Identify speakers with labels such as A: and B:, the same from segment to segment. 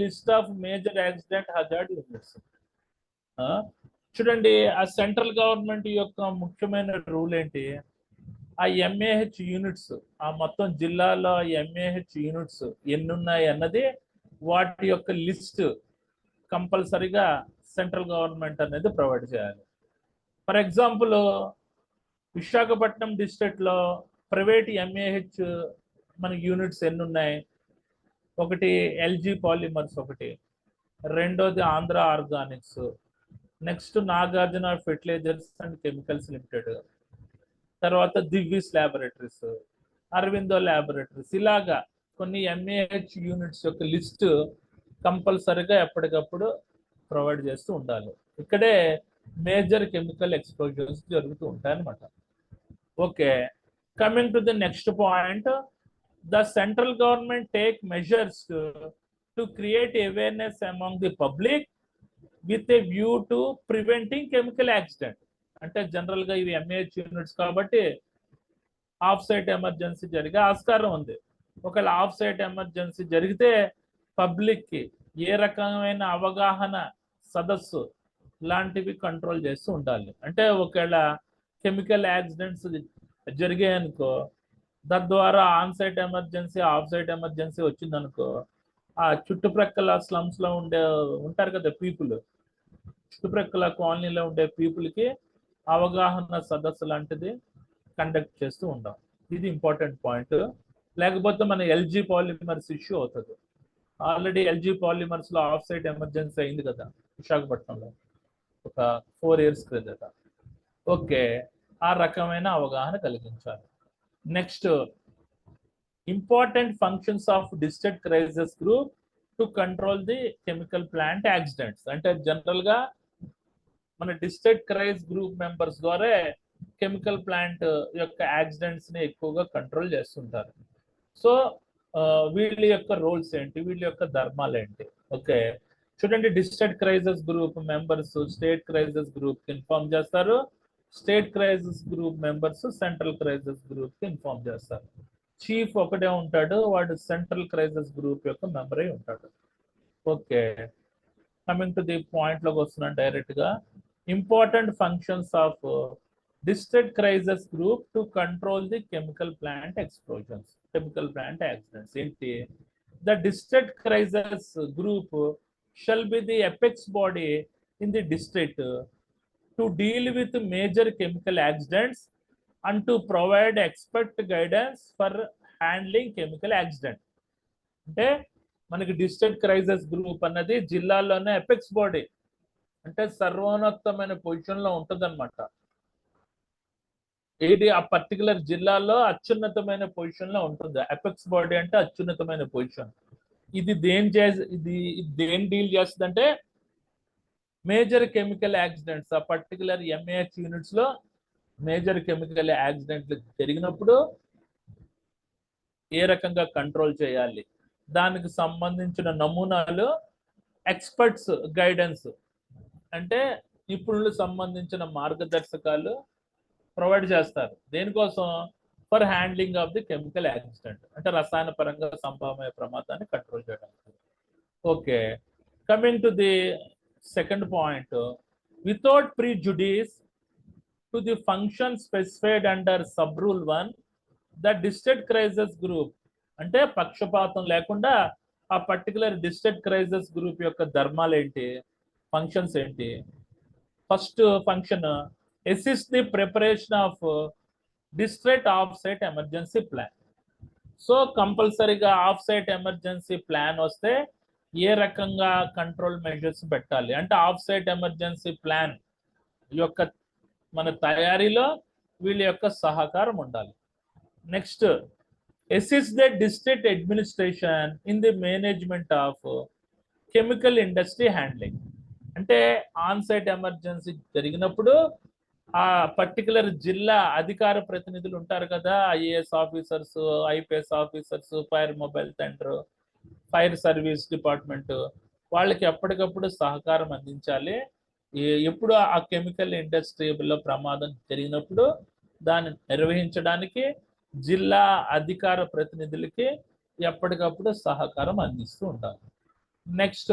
A: List of major accident hazard units. చూడండి, ఆ central government యొక్క ముఖ్యమైన రూల్ ఏంటి? ఆ ఎంఏహెచ్ యూనిట్స్, ఆ మొత్తం జిల్లాలో ఎంఏహెచ్ యూనిట్స్ ఎన్ని ఉన్నాయి అన్నది వాటి యొక్క లిస్ట్ కంపల్సరిగా సెంట్రల్ గవర్నమెంట్ అనేది ప్రొవైడ్ చేయాలి. ఫర్ ఎగ్జాంపుల్, విశాఖపట్నం డిస్ట్రిక్ట్లో ప్రైవేట్ ఎంఏహెచ్ మన యూనిట్స్ ఎన్ని ఉన్నాయి? ఒకటి ఎల్జీ పాలిమర్స్, ఒకటి, రెండోది Andhra Organics, next Nagarjuna Fertilizers and Chemicals Limited, తర్వాత దివ్విస్ ల్యాబొరేటరీస్, అరవిందో ల్యాబొరేటరీస్. ఇలాగా కొన్ని ఎంఏహెచ్ యూనిట్స్ యొక్క లిస్ట్ కంపల్సరిగా ఎప్పటికప్పుడు ప్రొవైడ్ చేస్తూ ఉండాలి. ఇక్కడే మేజర్ కెమికల్ ఎక్స్పోజర్స్ జరుగుతూ ఉంటాయి అన్నమాట. Okay, coming to the next point, the central government take measures to create awareness among the public with a view to preventing chemical accident. అంటే జనరల్ గా ఇవి ఎంఏహెచ్ యూనిట్స్ కాబట్టి ఆఫ్ సైట్ ఎమర్జెన్సీ జరిగే ఆస్కారం ఉంది. ఒకవేళ ఆఫ్ సైట్ ఎమర్జెన్సీ జరిగితే public కి ఏ రకమైన అవగాహన సదస్సు లాంటివి కంట్రోల్ చేస్తూ ఉండాలి. అంటే ఒకవేళ కెమికల్ యాక్సిడెంట్స్ జరిగాయనుకో, తద్వారా on site emergency, off site emergency వచ్చిందనుకో, ఆ చుట్టుప్రక్కల స్లమ్స్ లో ఉంటారు కదా పీపుల్, చుట్టుప్రక్కల కాలనీలో ఉండే పీపుల్కి అవగాహన సదస్సు లాంటిది కండక్ట్ చేస్తూ ఉంటాం. ఇది ఇంపార్టెంట్ పాయింట్. లేకపోతే మన ఎల్జీ పాలిమర్స్ ఇష్యూ అవుతుంది. ఆల్రెడీ ఎల్జీ పాలిమర్స్ లో ఆఫ్ సైట్ ఎమర్జెన్సీ అయింది కదా విశాఖపట్నంలో ఒక 4 years క్రిందట. ఓకే, ఆ రకమైన అవగాహన కలిగించాలి. Next, important functions of district crisis group to control the chemical plant accidents. అంటే జనరల్ గా మన డిస్ట్రిక్ట్ క్రైస్ గ్రూప్ మెంబర్స్ ద్వారా కెమికల్ ప్లాంట్ యొక్క యాక్సిడెంట్స్ ని ఎక్కువగా కంట్రోల్ చేస్తుంటారు. సో వీళ్ళ యొక్క రోల్స్ ఏంటి, వీళ్ళ యొక్క ధర్మాలు ఏంటి? ఓకే, చూడండి, district crisis group members state crisis group కి ఇన్ఫార్మ్ చేస్తారు, state crisis group members central crisis group కి ఇన్ఫార్మ్ చేస్తారు. చీఫ్ ఒకటే ఉంటాడు, వాడు సెంట్రల్ క్రైసిస్ గ్రూప్ యొక్క మెంబర్ అయి ఉంటాడు. Okay, coming to the point లోకి వస్తున్నాను డైరెక్ట్ గా. Important functions of district crisis group to control the chemical plant explosions, chemical plant accidents ఏంటి? The district crisis group shall be the apex body in the district to deal with major chemical accidents and to provide expert guidance for handling chemical accident. అంటే మనకి district crisis group అన్నది జిల్లాలోనే apex body, అంటే సర్వోన్నతమైన position లో ఉంటుంది అనమాట. ఏది ఆ పర్టికులర్ జిల్లాలో అత్యున్నతమైన పొజిషన్ లో ఉంటుంది. ఎపెక్స్ బాడీ అంటే అత్యున్నతమైన పొజిషన్. ఇది దేని డీల్ చేస్తుందంటే మేజర్ కెమికల్ యాక్సిడెంట్స్, ఆ పర్టికులర్ ఎంఏహెచ్ యూనిట్స్ లో మేజర్ కెమికల్ యాక్సిడెంట్లు జరిగినప్పుడు ఏ రకంగా కంట్రోల్ చేయాలి, దానికి సంబంధించిన నమూనాలు, ఎక్స్పర్ట్స్ గైడెన్స్ అంటే నిపుణులకు సంబంధించిన మార్గదర్శకాలు ప్రొవైడ్ చేస్తారు. దేనికోసం? For handling of the chemical accident, అంటే రసాయన పరంగా సంభవమయ్యే ప్రమాదాన్ని కంట్రోల్ చేయడానికి. Okay, coming to the second point, without prejudice to the function specified under sub rule 1, the district crisis group, అంటే పక్షపాతం లేకుండా ఆ పర్టికులర్ డిస్ట్రిక్ట్ క్రైసిస్ గ్రూప్ యొక్క ధర్మాలు ఏంటి, ఫంక్షన్స్ ఏంటి? First function, assist the preparation of district off site emergency plan. So కంపల్సరీగా off site emergency plan వస్తే ఏ రకంగా కంట్రోల్ మెజర్స్ పెట్టాలి అంటే ఆఫ్ సైట్ ఎమర్జెన్సీ ప్లాన్ యొక్క మన తయారీలో వీళ్ళ యొక్క సహకారం ఉండాలి. Next, assist the district administration in the management of chemical industry handling. అంటే ఆన్ సైట్ ఎమర్జెన్సీ జరిగినప్పుడు ఆ పర్టికులర్ జిల్లా అధికార ప్రతినిధులు ఉంటారు కదా, IAS officers, IPS officers, fire mobile centre, fire service department, వాళ్ళకి ఎప్పటికప్పుడు సహకారం అందించాలి. ఎప్పుడు ఆ కెమికల్ ఇండస్ట్రీలో ప్రమాదం జరిగినప్పుడు దాన్ని నిర్వహించడానికి జిల్లా అధికార ప్రతినిధులకి ఎప్పటికప్పుడు సహకారం అందిస్తూ ఉండాలి. నెక్స్ట్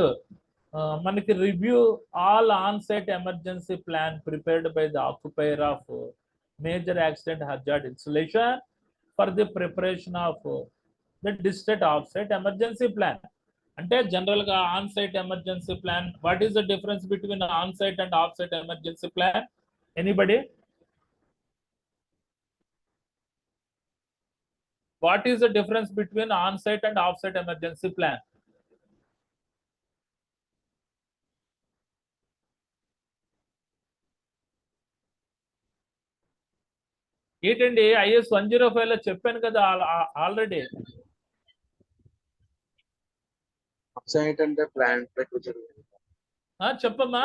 A: మనకి review all on site emergency plan prepared by the occupier of major accident hazard insulation for the preparation of the district off site emergency plan. అంటే జనరల్ గా on site emergency plan, what is the difference between on site and off site emergency plan? Anybody? What is the difference between on-site and off-site emergency plan? ఏంటండి IS 105 లో చెప్పాను కదా already.
B: ఆఫ్సైట్ అంటే plant
A: చెప్పమ్మా.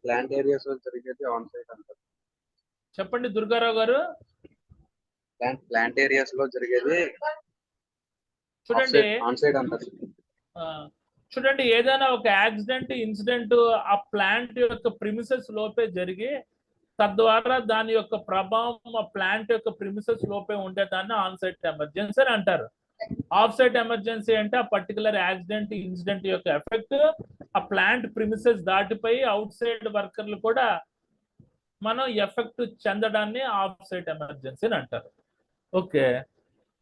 B: Plant areas లో జరిగేది on site అంటారు.
A: చెప్పండి దుర్గారావు గారు.
B: ప్లాంట్ ఏరియాస్ లో జరిగేది
A: చూడండి
B: ఆన్ సైట్ అంటారు.
A: చూడండి, ఏదైనా ఒక యాక్సిడెంట్ ఇన్సిడెంట్ ఆ ప్లాంట్ యొక్క ప్రిమిసెస్ లోపే జరిగి తద్వారా దాని యొక్క ప్రభావం ఆ ప్లాంట్ యొక్క ప్రిమిసెస్ లోపే ఉండేదాన్ని ఆన్ సైట్ ఎమర్జెన్సీ అని అంటారు. ఆఫ్ సైట్ ఎమర్జెన్సీ అంటే ఆ పర్టికులర్ యాక్సిడెంట్ ఇన్సిడెంట్ యొక్క ఎఫెక్ట్ ఆ ప్లాంట్ ప్రిమిసెస్ దాటిపోయి అవుట్ సైడ్ వర్కర్లు కూడా మనం ఎఫెక్ట్ చెందడాన్ని ఆఫ్ సైట్ ఎమర్జెన్సీ అని అంటారు. Okay,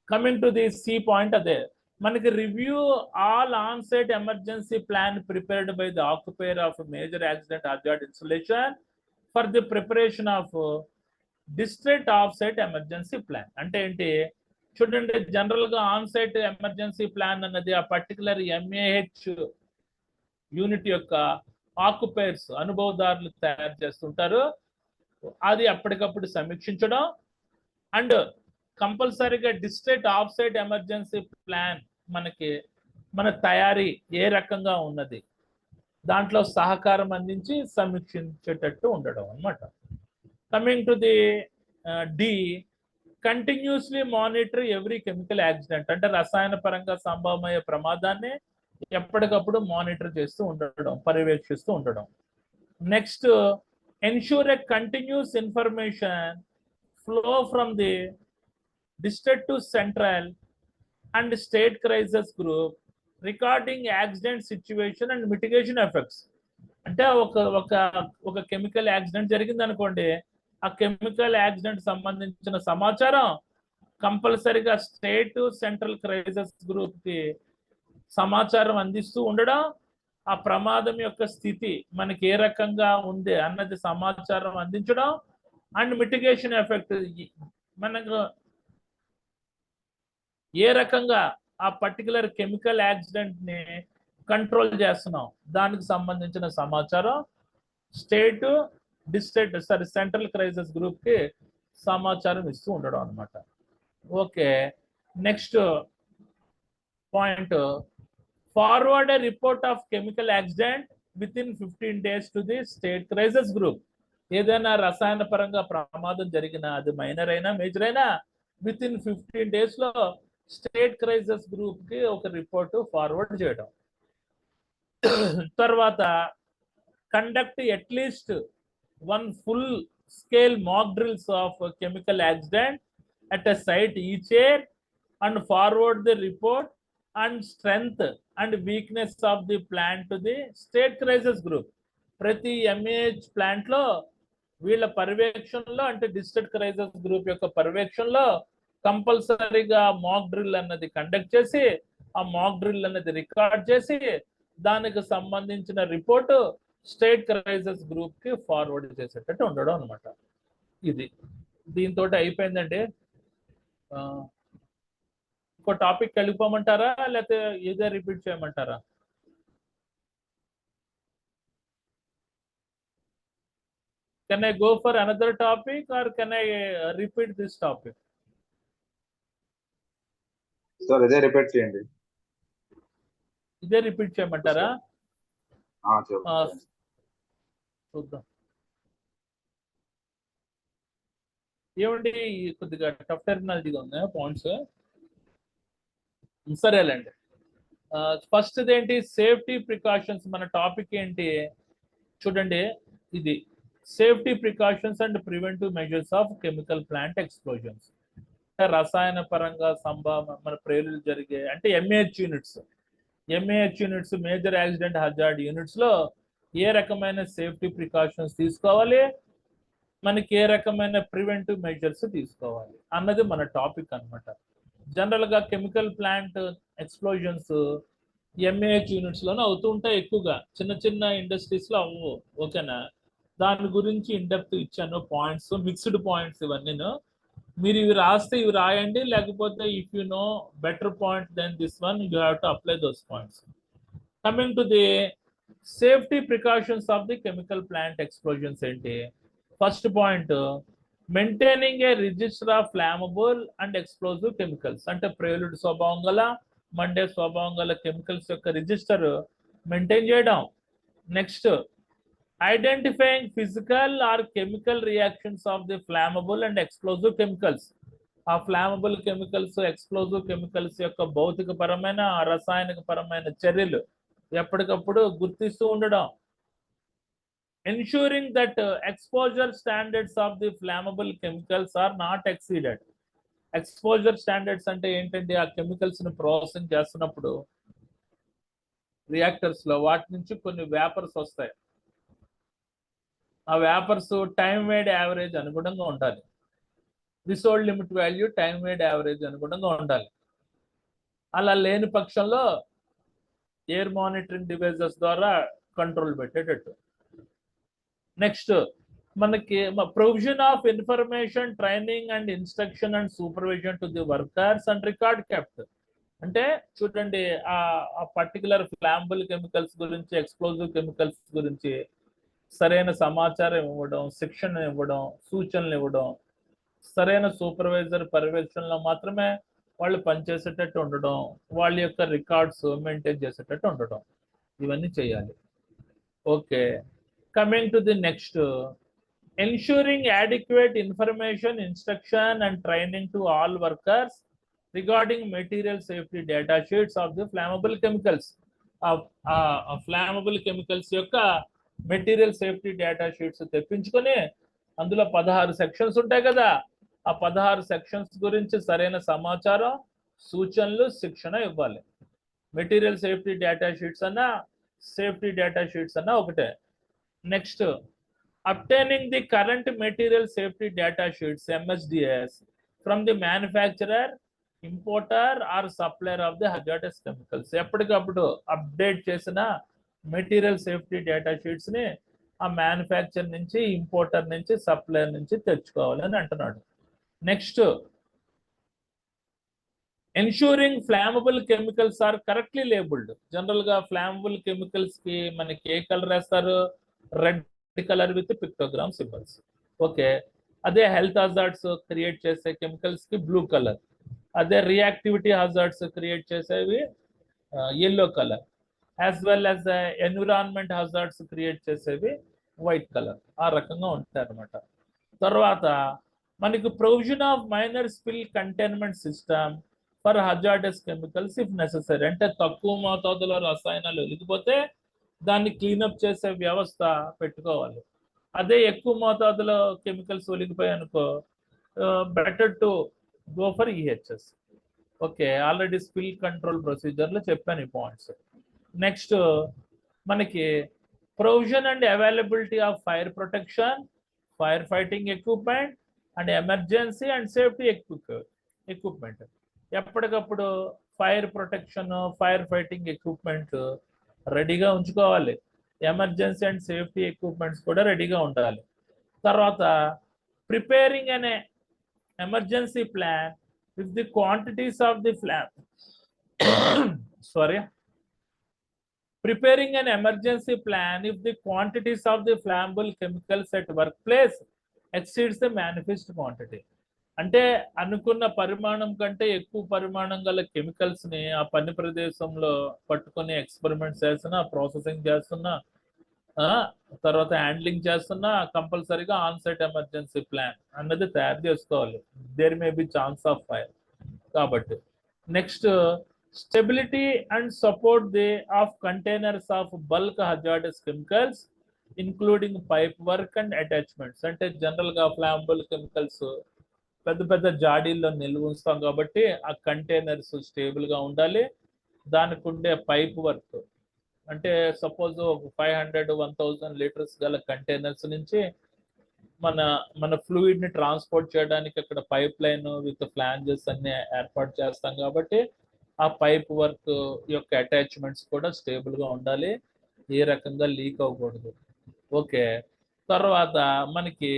A: coming to the C point, అదే మనకి review all on site emergency plan prepared by the occupier of major accident hazard insulation for the preparation of district off site emergency plan. అంటే ఏంటి చూడండి, general గా on site emergency plan అన్నది ఆ particular MAH unit యొక్క ఆక్యుపైర్స్ అనుభవదారులు తయారు చేస్తుంటారు. అది అప్పటికప్పుడు సమీక్షించడం అండ్ కంపల్సరీగా district off site emergency plan మన తయారీ ఏ రకంగా ఉన్నది దాంట్లో సహకారం అందించి సమీక్షించేటట్టు ఉండడం అన్నమాట. Coming to the D, continuously monitor every chemical accident. అంటే రసాయన పరంగా సంభవమయ్యే ప్రమాదాన్ని ఎప్పటికప్పుడు మానిటర్ చేస్తూ ఉండడం, పర్యవేక్షిస్తూ ఉండడం. Next, ensure a continuous information flow from the district to central and state crisis group regarding accident situation and mitigation effects. అంటే ఒక కెమికల్ యాక్సిడెంట్ జరిగింది అనుకోండి, ఆ కెమికల్ యాక్సిడెంట్ సంబంధించిన సమాచారం కంపల్సరిగా స్టేట్ సెంట్రల్ క్రైసిస్ గ్రూప్ కి సమాచారం అందిస్తూ ఉండడం, ఆ ప్రమాదం యొక్క స్థితి మనకి ఏ రకంగా ఉంది అన్నది సమాచారం అందించడం అండ్ మిటిగేషన్ ఎఫెక్ట్, మనకు ఏ రకంగా ఆ పర్టికులర్ కెమికల్ యాక్సిడెంట్ ని కంట్రోల్ చేస్తున్నాం దానికి సంబంధించిన సమాచారం state district central crisis group కి సమాచారం ఇస్తూ ఉండడం అనమాట. Okay, next point, forward A report of chemical accident with in 15 days to the state crisis group. ఏదైనా రసాయన పరంగా ప్రమాదం జరిగినా అది మైనర్ అయినా మేజర్ అయినా విత్ ఇన్ 15 days లో స్టేట్ క్రైసిస్ గ్రూప్ కి ఒక రిపోర్ట్ ఫార్వర్డ్ చేయడం. తర్వాత conduct at least 1 full scale mock drills of chemical accident at a site each year and forward the report and strength and weakness of the plant to the state crisis group. ప్రతి MAH plant లో వీళ్ళ పర్యవేక్షణలో అంటే district crisis group యొక్క పర్యవేక్షణలో కంపల్సరీగా mock drill అన్నది conduct చేసి ఆ మాక్ డ్రిల్ అన్నది రికార్డ్ చేసి దానికి సంబంధించిన రిపోర్టు స్టేట్ క్రైసిస్ గ్రూప్ కి ఫార్వర్డ్ చేసేటట్టు ఉండడం అనమాట. ఇది దీంతో అయిపోయిందండి. ఇంకో టాపిక్ వెళ్ళిపోమంటారా లేకపోతే ఇదే రిపీట్ చేయమంటారా? Can I go for another topic or can I repeat this topic?
B: Sir ఇదే రిపీట్ చేయండి.
A: ఇదే రిపీట్ చేయమంటారా? చూద్దాం. ఏమండి కొద్దిగా టఫ్ టెర్మినాలజీగా ఉంది పాయింట్స్. సరేలేండి. ఫస్ట్ ఏంటి, సేఫ్టీ ప్రికాషన్స్. మన టాపిక్ ఏంటి చూడండి, ఇది safety precautions and preventive measures of chemical plant explosions. రసాయన పరంగా సంభావన మన ప్రేరులు జరిగే అంటే MAH units mAh units major accident hazard units లో ఏ రకమైన సేఫ్టీ ప్రికాషన్స్ తీసుకోవాలి, మనకి ఏ రకమైన ప్రివెంటివ్ మెజర్స్ తీసుకోవాలి అన్నది మన టాపిక్ అనమాట. జనరల్ గా chemical plant explosions mAh units లోనే అవుతూ ఉంటాయి ఎక్కువగా, చిన్న చిన్న ఇండస్ట్రీస్ లో అవ్వవు. ఓకేనా, దాని గురించి ఇండెప్త్ ఇచ్చాను పాయింట్స్, మిక్స్డ్ పాయింట్స్ ఇవన్నీ. మీరు ఇవి రాస్తే ఇవి రాయండి, లేకపోతే if you know better point then this one you have to apply those points. Coming to the safety precautions of the chemical plant explosions ఏంటి? First point, maintaining a register of flammable and explosive chemicals. అంటే ప్రేలుడు స్వభావం గల, మండే స్వభావం గల chemicals యొక్క register maintain చేయడం. Next, identifying physical or chemical reactions of the flammable and explosive chemicals. ఆ ఫ్లామబుల్ కెమికల్స్, ఎక్స్ప్లోజివ్ కెమికల్స్ యొక్క భౌతిక పరమైన, రసాయనిక పరమైన చర్యలు ఎప్పటికప్పుడు గుర్తిస్తూ ఉండడం. Ensuring that exposure standards of the flammable chemicals are not exceeded. Exposure standards అంటే ఏంటంటే ఆ కెమికల్స్ ని ప్రాసెసింగ్ చేస్తున్నప్పుడు రియాక్టర్స్ లో వాటి నుంచి కొన్ని వేపర్స్ వస్తాయి. ఆ వేపర్స్ టైం వేడ్ యావరేజ్ అనుగుణంగా ఉండాలి. Threshold limit value time weighted average అనుగుణంగా ఉండాలి. అలా లేని పక్షంలో ఎయిర్ మానిటరింగ్ డివైజెస్ ద్వారా కంట్రోల్ పెట్టేటట్టు. నెక్స్ట్, మనకి provision of information, training and instruction and supervision to the workers and record kept. అంటే చూడండి, ఆ పర్టికులర్ ఫ్లామబుల్ కెమికల్స్ గురించి, ఎక్స్ప్లోజివ్ కెమికల్స్ గురించి సరైన సమాచారం ఇవ్వడం, శిక్షణ ఇవ్వడం, సూచనలు ఇవ్వడం, సరైన సూపర్వైజర్ పర్యవేక్షణలో మాత్రమే వాళ్ళు పనిచేసేటట్టు ఉండడం, వాళ్ళ యొక్క రికార్డ్స్ మెయింటైన్ చేసేటట్టు ఉండడం, ఇవన్నీ చేయాలి. Okay, coming to the next, ensuring adequate information, instruction and training to all workers regarding material safety data sheets of the flammable chemicals. Flammable chemicals యొక్క మెటీరియల్ సేఫ్టీ డేటా షీట్స్ తెప్పించుకొని అందులో 16 sections ఉంటాయి కదా, ఆ 16 సెక్షన్స్ గురించి సరైన సమాచారం, సూచనలు, శిక్షణ ఇవ్వాలి. మెటీరియల్ సేఫ్టీ డేటా షీట్స్ అన్నా, సేఫ్టీ డేటా షీట్స్ అన్నా ఒకటే. Next, obtaining the current material safety data sheets MSDS from the manufacturer, importer or supplier of the hazardous chemicals. ఎప్పటికప్పుడు అప్డేట్ చేసిన మెటీరియల్ సేఫ్టీ డేటా షీట్స్ ని ఆ manufacture నుంచి, importer నుంచి, supplier నుంచి తెచ్చుకోవాలని అంటున్నాడు. Next, ensuring flammable chemicals are correctly labelled. General గా ఫ్లామబుల్ కెమికల్స్ కి మనకి ఏ కలర్ వేస్తారు? Red colour with pictogram symbols. Okay, అదే హెల్త్ హజార్డ్స్ క్రియేట్ చేసే కెమికల్స్ కి బ్లూ కలర్, అదే రియాక్టివిటీ హజార్డ్స్ క్రియేట్ చేసేవి yellow colour, as well as environment hazards create చేసేవి వైట్ కలర్. ఆ రకంగా ఉంటాయి అనమాట. తర్వాత మనకి provision of minor spill containment system for hazardous chemicals if necessary. అంటే తక్కువ మోతాదులో రసాయనాలు వెలిగిపోతే దాన్ని క్లీనప్ చేసే వ్యవస్థ పెట్టుకోవాలి. అదే ఎక్కువ మోతాదులో కెమికల్స్ ఒలిగిపోయాయి అనుకో, better to go for EHS. Okay, already spill control ప్రొసీజర్లో చెప్పాను ఈ పాయింట్స్. నెక్స్ట్, మనకి provision and availability of fire protection, fire fighting equipment and emergency and safety equipment. ఎప్పటికప్పుడు fire protection, fire fighting equipment రెడీగా ఉంచుకోవాలి. Emergency and safety equipments కూడా రెడీగా ఉండాలి. తర్వాత ప్రిపేరింగ్ అనే emergency plan if the quantities of the preparing an emergency plan if the quantities of the flammable chemicals at workplace exceeds the manifest quantity. అంటే అనుకున్న పరిమాణం కంటే ఎక్కువ పరిమాణం గల కెమికల్స్ ని ఆ పని ప్రదేశంలో పట్టుకొని ఎక్స్పెరిమెంట్స్ చేస్తున్నా, ప్రాసెసింగ్ చేస్తున్నా, తర్వాత హ్యాండ్లింగ్ చేస్తున్నా కంపల్సరీగా ఆన్ సైట్ ఎమర్జెన్సీ ప్లాన్ అన్నది తయారు చేసుకోవాలి. There may be chance of fire కాబట్టి. Next, stability and support the of containers of bulk hazardous chemicals including pipe work and attachments. అంటే జనరల్ గా ఫ్లామబుల్ కెమికల్స్ పెద్ద పెద్ద జాడీల్లో నిల్వ ఉంచుతాం కాబట్టి ఆ కంటైనర్స్ స్టేబుల్ గా ఉండాలి. దానికి ఉండే పైప్ వర్క్, అంటే సపోజ్ ఒక 500-1000 లీటర్స్ గల కంటైనర్స్ నుంచి మన మన ఫ్లూయిడ్ ని ట్రాన్స్పోర్ట్ చేయడానికి అక్కడ పైప్ లైన్ విత్ ఫ్లాంజెస్ అన్ని ఏర్పాటు చేస్తాం కాబట్టి ఆ పైప్ వర్క్ యొక్క అటాచ్మెంట్స్ కూడా స్టేబుల్ గా ఉండాలి, ఏ రకంగా లీక్ అవ్వకూడదు. ఓకే, తర్వాత మనకి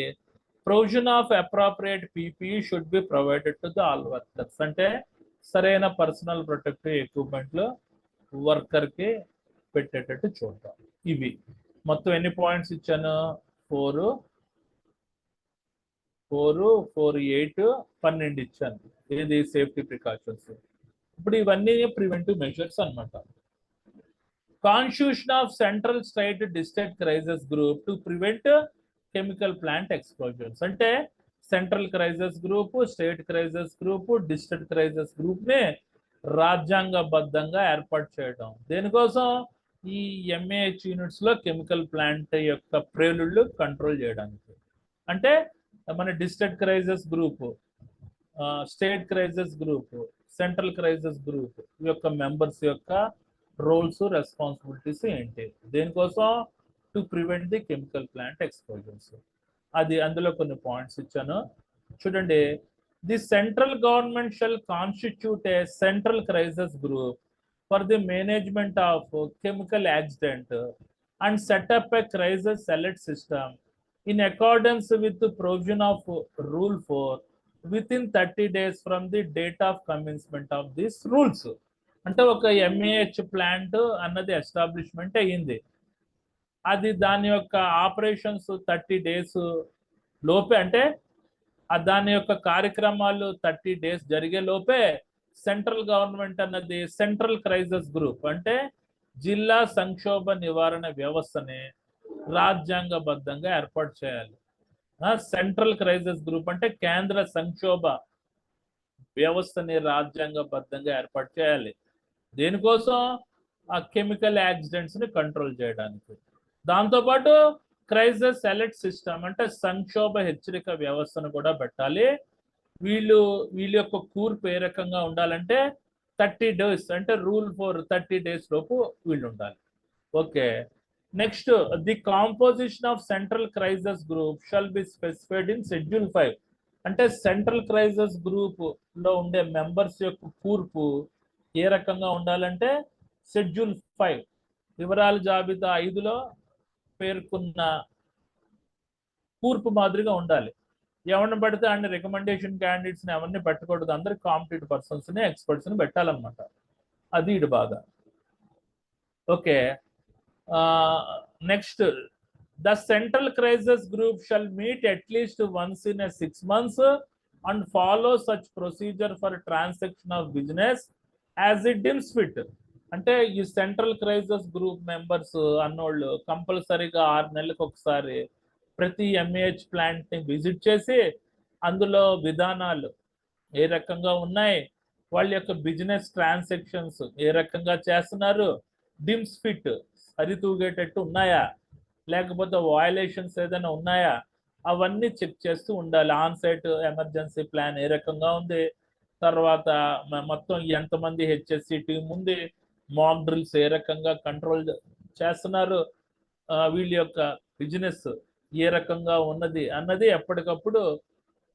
A: provision of appropriate PP should be provided to the all workers, అంటే సరైన పర్సనల్ ప్రొటెక్టివ్ ఎక్విప్మెంట్లు వర్కర్ కి పెట్టేటట్టు చూద్దాం. ఇవి మొత్తం ఎన్ని పాయింట్స్ ఇచ్చాను? 4, 8, 12 ఇచ్చాను. ఏది సేఫ్టీ ప్రికాషన్స్. ఇప్పుడు ఇవన్నీ ప్రివెంటివ్ మెజర్స్ అన్నమాట. Constitution of central state district crisis group to prevent chemical plant explosions, అంటే central crisis group, state crisis group, district crisis group ని రాజ్యాంగబద్ధంగా ఏర్పాటు చేయడం. దేనికోసం? ఈ ఎంఏహెచ్ యూనిట్స్ లో కెమికల్ ప్లాంట్ యొక్క ప్రేలుళ్ళు కంట్రోల్ చేయడానికి. అంటే మన district crisis group, state crisis group, central crisis group యొక్క మెంబర్స్ యొక్క రోల్స్, రెస్పాన్సిబిలిటీస్ ఏంటి, దేనికోసం? To prevent the chemical plant exposures. అది అందులో కొన్ని పాయింట్స్ ఇచ్చాను చూడండి. The central government shall constitute A central crisis group for the management of chemical accident and setup A crisis alert system in accordance with the provision of Rule 4 within 30 days from the date of commencement of these rules. అంటే ఒక mAh plant అన్నది establishment అయ్యింది, అది దాని యొక్క operations 30 days లోపే, అంటే దాని యొక్క కార్యక్రమాలు 30 days జరిగే లోపే సెంట్రల్ గవర్నమెంట్ అన్నది సెంట్రల్ క్రైసిస్ గ్రూప్, అంటే జిల్లా సంక్షోభ నివారణ వ్యవస్థని రాజ్యాంగబద్ధంగా ఏర్పాటు చేయాలి. సెంట్రల్ క్రైసిస్ గ్రూప్ అంటే కేంద్ర సంక్షోభ వ్యవస్థని రాజ్యాంగబద్ధంగా ఏర్పాటు చేయాలి. దేనికోసం? ఆ కెమికల్ యాక్సిడెంట్స్ ని కంట్రోల్ చేయడానికి. దాంతోపాటు క్రైసిస్ అలర్ట్ సిస్టమ్ అంటే సంక్షోభ హెచ్చరిక వ్యవస్థను కూడా పెట్టాలి. వీళ్ళ యొక్క కూర్పు ఏ రకంగా ఉండాలంటే 30 days, అంటే Rule 4 30 days లోపు వీళ్ళు ఉండాలి. Okay, next the composition of central crisis group shall be specified in schedule 5, అంటే సెంట్రల్ క్రైసిస్ గ్రూప్ లో ఉండే మెంబర్స్ యొక్క కూర్పు ఏ రకంగా ఉండాలంటే షెడ్యూల్ 5 వివరాల జాబితా 5లో పేర్కొన్న కూర్పు మాదిరిగా ఉండాలి. ఎవరిని పడితే అన్ని రికమెండేషన్ క్యాండిడేట్స్ ని ఎవరిని పెట్టకూడదు, అందరు కాంపిటెంట్ పర్సన్స్ ని, ఎక్స్పర్ట్స్ ని పెట్టాలన్నమాట. అది ఇటు బాధ. Okay, next the central crisis group shall meet at least once in 6 months and follow such procedure for transaction of business as it deems fit. అంటే ఈ సెంట్రల్ క్రైసిస్ గ్రూప్ మెంబర్స్ అన్నోళ్ళు కంపల్సరీగా 6 నెలలకు ఒకసారి ప్రతి ఎంఏహెచ్ ప్లాంట్ ని విజిట్ చేసి అందులో విధానాలు ఏ రకంగా ఉన్నాయి, వాళ్ళ యొక్క బిజినెస్ ట్రాన్సాక్షన్స్ ఏ రకంగా చేస్తున్నారు, డిమ్స్ ఫిట్ సరితూగేటట్టు ఉన్నాయా, లేకపోతే వయలేషన్స్ ఏదైనా ఉన్నాయా, అవన్నీ చెక్ చేస్తూ ఉండాలి. On site emergency plan A రకంగా ఉంది, తర్వాత మొత్తం ఎంతమంది హెచ్ఎస్సి టీం ఉంది, మాక్ డ్రిల్స్ ఏ రకంగా కంట్రోల్ చేస్తున్నారు, వీళ్ళ యొక్క బిజినెస్ ఏ రకంగా ఉన్నది అన్నది ఎప్పటికప్పుడు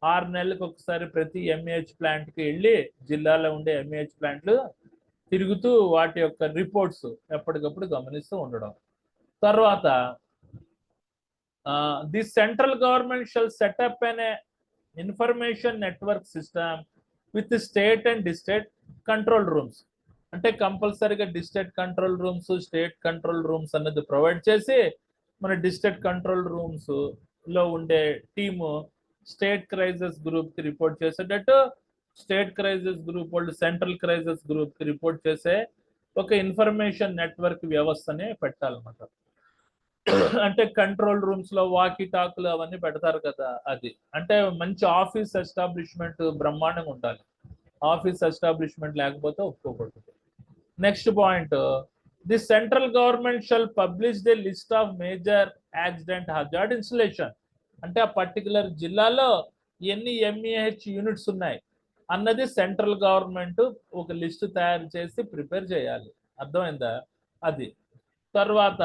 A: 6 నెలలకు ఒకసారి ప్రతి ఎంఏహెచ్ ప్లాంట్కి వెళ్ళి జిల్లాలో ఉండే ఎంఏహెచ్ ప్లాంట్లు తిరుగుతూ వాటి యొక్క రిపోర్ట్స్ ఎప్పటికప్పుడు గమనిస్తూ ఉండడం. తర్వాత the central government shall setup an information network system with state and district control rooms, అంటే కంపల్సరీగా district control rooms, state control rooms అన్నది ప్రొవైడ్ చేసి మన డిస్ట్రిక్ట్ కంట్రోల్ రూమ్స్ లో ఉండే టీము స్టేట్ క్రైసిస్ గ్రూప్ కి రిపోర్ట్ చేసేటట్టు, స్టేట్ క్రైసిస్ గ్రూప్ వాళ్ళు సెంట్రల్ క్రైసిస్ గ్రూప్ కి రిపోర్ట్ చేసే ఒక ఇన్ఫర్మేషన్ నెట్వర్క్ వ్యవస్థని పెట్టాలన్నమాట. అంటే కంట్రోల్ రూమ్స్ లో వాకీ టాకులు అవన్నీ పెడతారు కదా, అది అంటే మంచి ఆఫీస్ ఎస్టాబ్లిష్మెంట్ బ్రహ్మాండంగా ఉండాలి. ఆఫీస్ ఎస్టాబ్లిష్మెంట్ లేకపోతే ఒప్పుకోకూడదు. Next point, the central government shall publish the list of major accident hazard installation, అంటే ఆ పర్టికులర్ జిల్లాలో ఎన్ని ఎంఈహెచ్ యూనిట్స్ ఉన్నాయి, అన్నది సెంట్రల్ గవర్నమెంట్ ఒక లిస్ట్ తయారు చేసి ప్రిపేర్ చేయాలి. అర్థమైందా? అది తర్వాత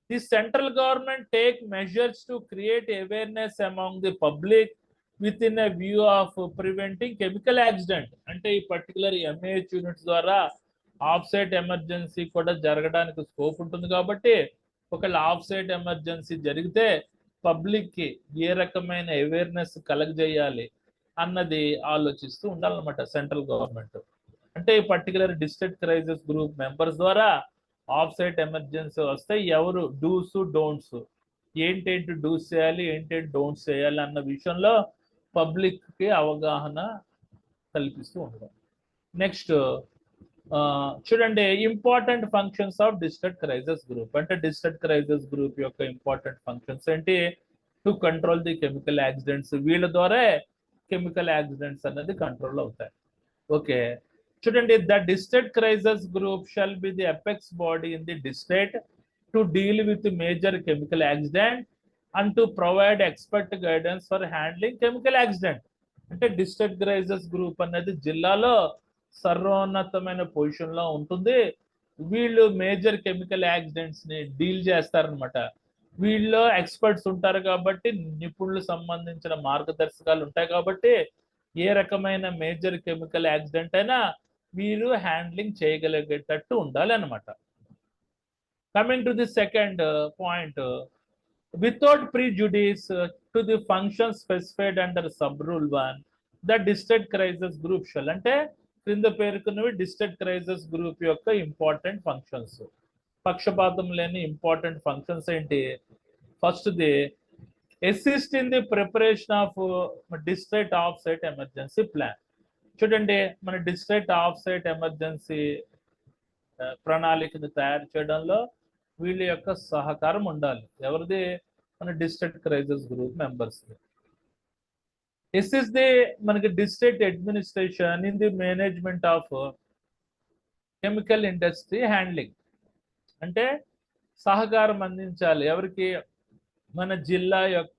A: the central government take measures to create awareness among the public with in a view of preventing chemical accident. అంటే ఈ పర్టికులర్ ఎంఏహెచ్ యూనిట్స్ ద్వారా ఆఫ్ సైట్ ఎమర్జెన్సీ కూడా జరగడానికి స్కోప్ ఉంటుంది కాబట్టి ఒకవేళ ఆఫ్ సైట్ ఎమర్జెన్సీ జరిగితే పబ్లిక్ కి ఏ రకమైన అవేర్నెస్ కలగజేయాలి అన్నది ఆలోచిస్తూ ఉండాలన్నమాట సెంట్రల్ గవర్నమెంట్. అంటే ఈ particular district crisis group members ద్వారా ఆఫ్ సైట్ ఎమర్జెన్సీ వస్తే ఎవరు డూస్ డోంట్స్, ఏంటేంటి డూస్ చేయాలి ఏంటేంటి డోంట్స్ చేయాలి అన్న విషయంలో పబ్లిక్ కి అవగాహన కల్పిస్తూ ఉండడం. నెక్స్ట్ చూడండి, important functions of district crisis group. అంటే డిస్ట్రిక్ట్ క్రైసిస్ గ్రూప్ యొక్క ఇంపార్టెంట్ ఫంక్షన్స్ ఏంటి? To control the chemical accidents. వీళ్ళ ద్వారా కెమికల్ యాక్సిడెంట్స్ అనేది కంట్రోల్ అవుతాయి. ఓకే, చూడండి, the district crisis group shall be the apex body in the district to deal with major chemical accident and to provide expert guidance for handling chemical accident. అంటే district crisis group అనేది జిల్లాలో సర్వోన్నతమైన position లో ఉంటుంది. వీళ్ళు major chemical accidents ని deal చేస్తారనమాట. వీళ్ళు ఎక్స్పర్ట్స్ ఉంటారు కాబట్టి, నిపుణులు సంబంధించిన మార్గదర్శకాలు ఉంటాయి కాబట్టి ఏ రకమైన మేజర్ కెమికల్ యాక్సిడెంట్ అయినా వీరు హ్యాండ్లింగ్ చేయగలిగేటట్టు ఉండాలి అన్నమాట. Coming to the second point, without prejudice to the functions specified under sub rule 1, the district crisis group shall. అంటే క్రింద పేర్కొన్నవి డిస్ట్రిక్ట్ క్రైసిస్ గ్రూప్ యొక్క ఇంపార్టెంట్ ఫంక్షన్స్. పక్షపాతం లేని ఇంపార్టెంట్ ఫంక్షన్స్ ఏంటి? First the assist in the preparation of district off site emergency plan. చూడండి, మన district off site emergency ప్రణాళికను తయారు చేయడంలో వీళ్ళ యొక్క సహకారం ఉండాలి. ఎవరిది? మన district crisis group members. Assist the మనకి district administration in the management of chemical industry handling. అంటే సహకారం అందించాలి ఎవరికి? మన జిల్లా యొక్క